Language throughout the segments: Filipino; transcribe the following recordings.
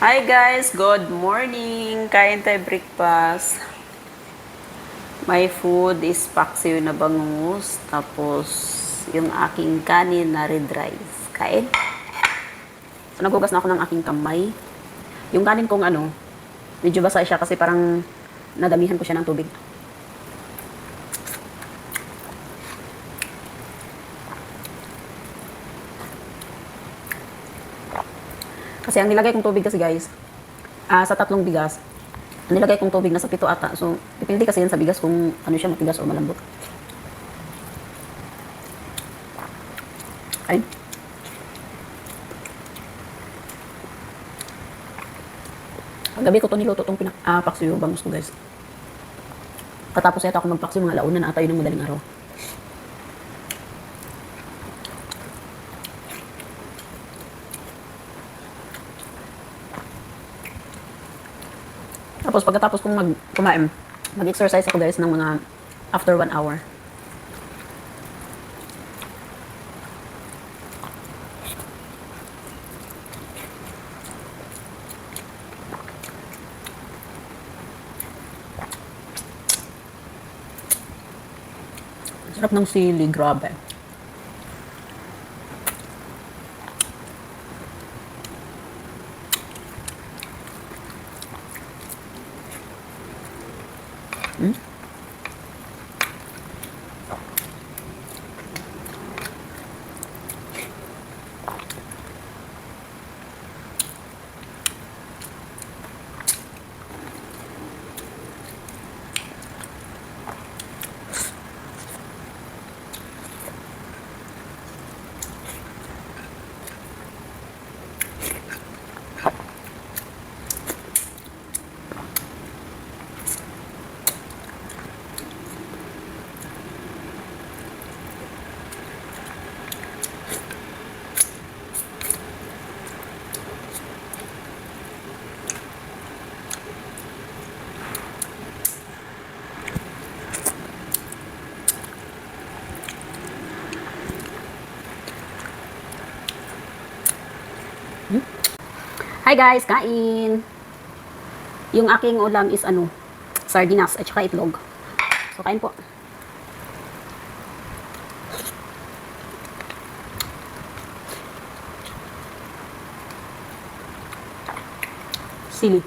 Hi guys, good morning. Kain tayo breakfast. My food is paksiw na bangus, tapos yung aking kanin na red rice. Kain. So nagugas na ako ng aking kamay. Yung kanin kong medyo basa siya kasi parang nadamihan ko siya ng tubig. Kasi ang nilagay kong tubig kasi guys, sa 3 bigas, nilagay kong tubig nasa 7 ata. So, depende kasi yan sa bigas kung ano siya, matigas o malambot. Ay. Ang gabi ko to niluto tong paksiw bangus ko guys. Katapos yata ako magpaksiw mga alauna na ata yun ng madaling araw. Tapos pagkatapos kong kumain, mag-exercise ako guys ng mga after 1 hour. Sarap ng sili, grabe. Hmm? Hi guys, kain! Yung aking ulam is sardinas at saka itlog. So, kain po. Sili.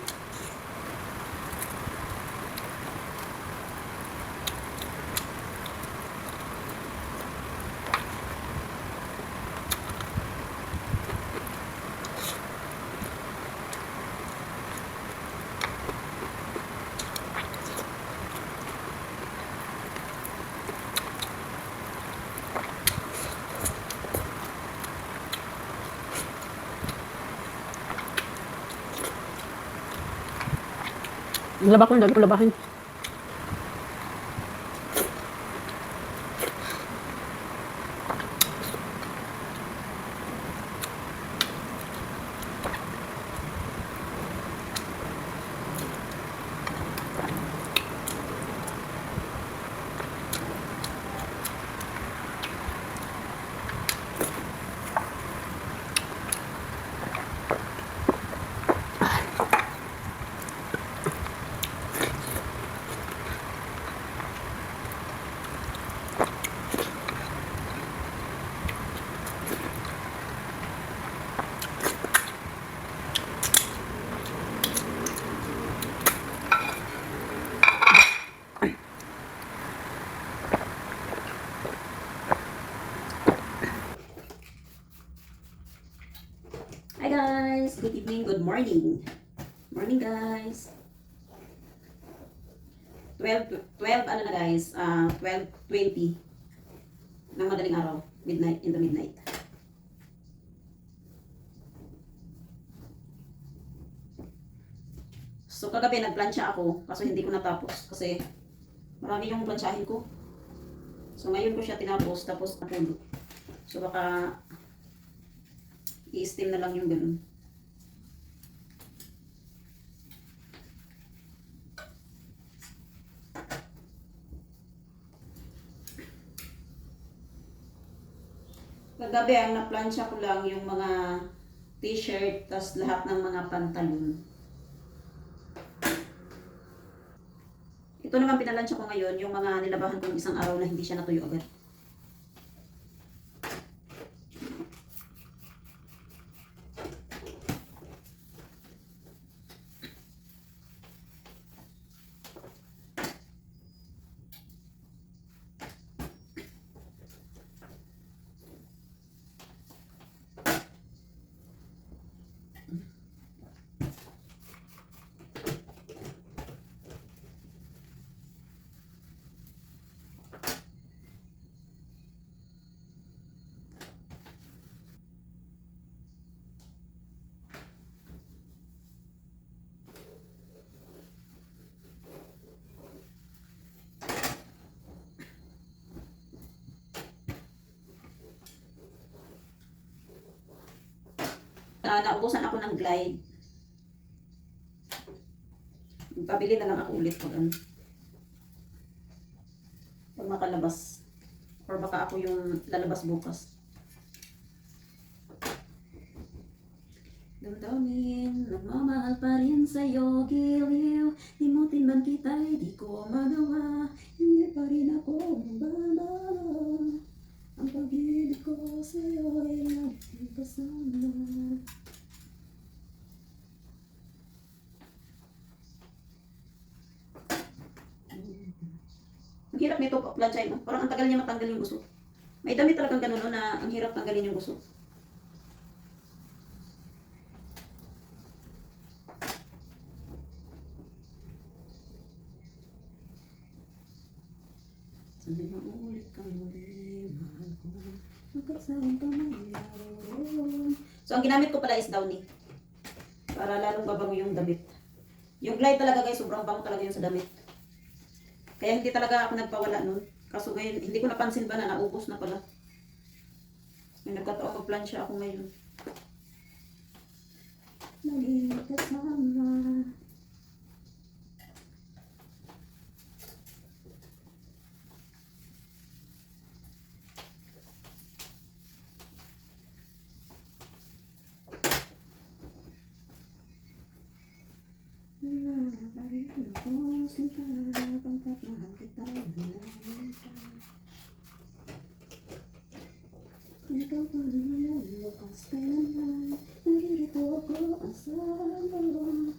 Laba ko, lagi ko labahin. Hi guys! Good evening, good morning. Morning guys. 12 ano na guys, 12:20 ng madaling araw, midnight, in the midnight. So kagabi nagplansya ako, kaso hindi ko natapos kasi marami yung plansyahin ko. So ngayon ko siya tinapos, tapos napuno. So baka i-steam na lang yung ganun. Kagabi ang naplansya ko lang yung mga t-shirt, tas lahat ng mga pantalon. Ito naman pinalansya ko ngayon, yung mga nilabahan ko ng isang araw na hindi siya natuyo agad. Naubusan ako ng Glide. Pabili na lang ako ulit pag ano. Pag makalabas. Or baka ako yung lalabas bukas. Damdamin, nagmamahal pa rin sa'yo, giliw. Limutin man kita'y di ko magawa. Hindi pa rin ako magbabala. Ang pag-ibig ko sa'yo ay laging kasama. Ang hirap nito, planchay, no? Parang ang tagal niya matanggal yung gusto. May damit talagang ganun, no, na ang hirap tanggalin yung gusto. Sabi mo ulit kang muli, mahal ko. Magkasawang ka mayroon. So, ang ginamit ko pala is Downy. Para lalong babango yung damit. Yung Glide talaga guys, sobrang bango talaga yun sa damit. Kaya hindi talaga ako nagpawala nun. Kaso ngayon, hindi ko napansin ba na naubos na pala. May nagkataon mag-plancha ako ngayon. Lagi kasama. Ikaw pa naman lukas kailanman. Nagirito ako ang sarang.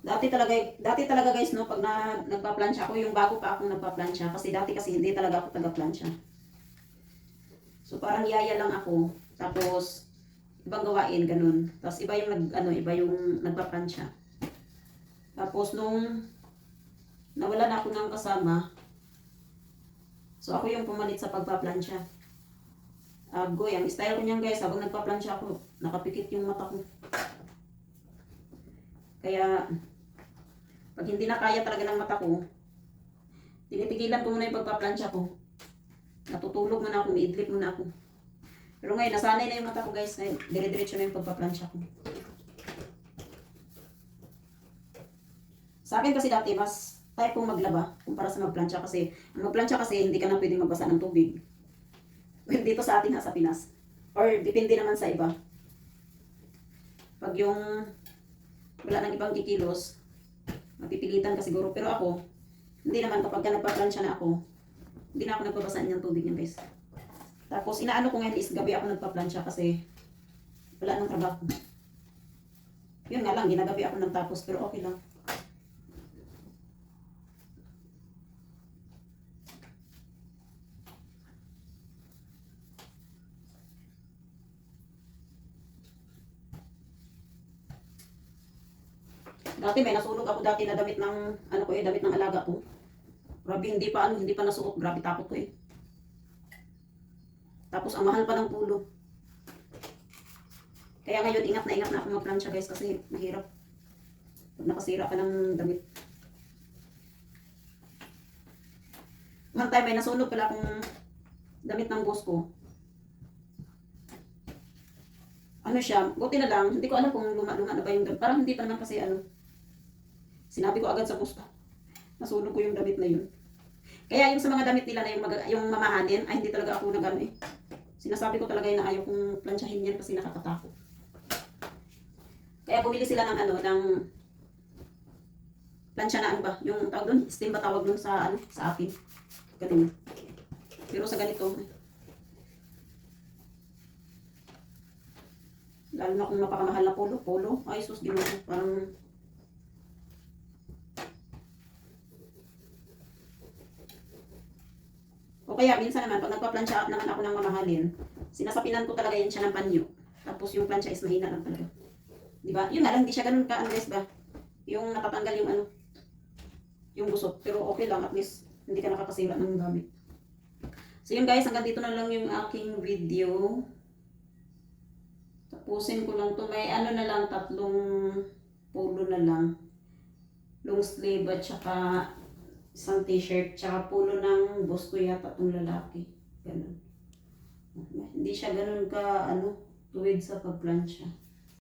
Dati talaga guys, no, pag nagpa-plancha ako, yung bago pa akong nagpa-plancha, kasi dati kasi hindi talaga ako taga-plancha. So parang yaya lang ako, tapos ibang gawain ganun. Tapos iba yung iba yung nagpa-plancha. Tapos nung nawala na ako ng kasama, so ako yung pumalit sa pagpa-plancha. Goy, ang style ko niyan guys, habang nagpa-plancha ako, nakapikit yung mata ko. Kaya pag hindi na kaya talaga ng mata ko, tinitigilan ko muna yung pagpa-plancha ko. Natutulog muna ako, umiidlip muna ako. Pero ngayon, nasanay na yung mata ko guys. Ngayon, dire-diretso na yung pagpa-plancha ko. Sa akin kasi dati, mas type kong maglaba kumpara sa magplancha kasi ang magplancha kasi hindi ka na pwedeng magbasa ng tubig. Dito sa atin sa Pinas. Or depende naman sa iba. Pag yung wala nang ibang kikilos, mapipilitan ka siguro. Pero ako, hindi naman kapag ka nagpa-plancha na ako, hindi na ako nagbabasaan ng tubig yan guys. Tapos inaano ko ngayon is gabi ako nagpa-plancha kasi wala nang trabaho. Yun nga lang, ginagabi ako nagtapos pero okay lang. Dati may nasunog ako dati na damit ng damit ng alaga ko. Grabe, hindi pa nasuot. Grabe, takot ko eh. Tapos ang mahal pa ng pulo. Kaya ngayon ingat na ako mag-plancha guys kasi mahirap. Pag nakasira ka ng damit. One time may nasunog pala akong damit ng boss ko. Ano siya, buti na lang, hindi ko alam kung luma-luma na ba yung damit. Parang hindi pa naman kasi sinabi ko agad sa boss ko. Nasunog ko yung damit na yun. Kaya yung sa mga damit nila na yung mamahalin, ay hindi talaga ako nag-ano eh. Sinasabi ko talaga na ayaw kong plansyahin yan kasi nakakatakot. Kaya bumili sila ng ano, ng plansya na ano ba, yung tawag doon, steam ba tawag doon sa ano, sa atin. Ganun. Pero sa ganito, lalo na kung napakamahal na polo, ay sus, ginoo, parang o kaya minsan naman, pag nagpa-plansya naman ako ng mamahalin, sinasapinan ko talaga yan siya ng panyo. Tapos yung plansya is mahina lang talaga. Diba? Yun nga lang, hindi siya ganun ka, guys ba? Yung natatanggal yung ano, yung gusot. Pero okay lang, at least hindi ka nakakasira ng gamit. So yun guys, hanggang dito na lang yung aking video. Tapusin ko lang to. May ano na lang, 3 polo na lang. Long sleeve at saka isang t-shirt. Tsaka polo ng boss ko yata itong lalaki. Ganun. Hindi siya ganun ka, ano, tuwid sa pagplansya.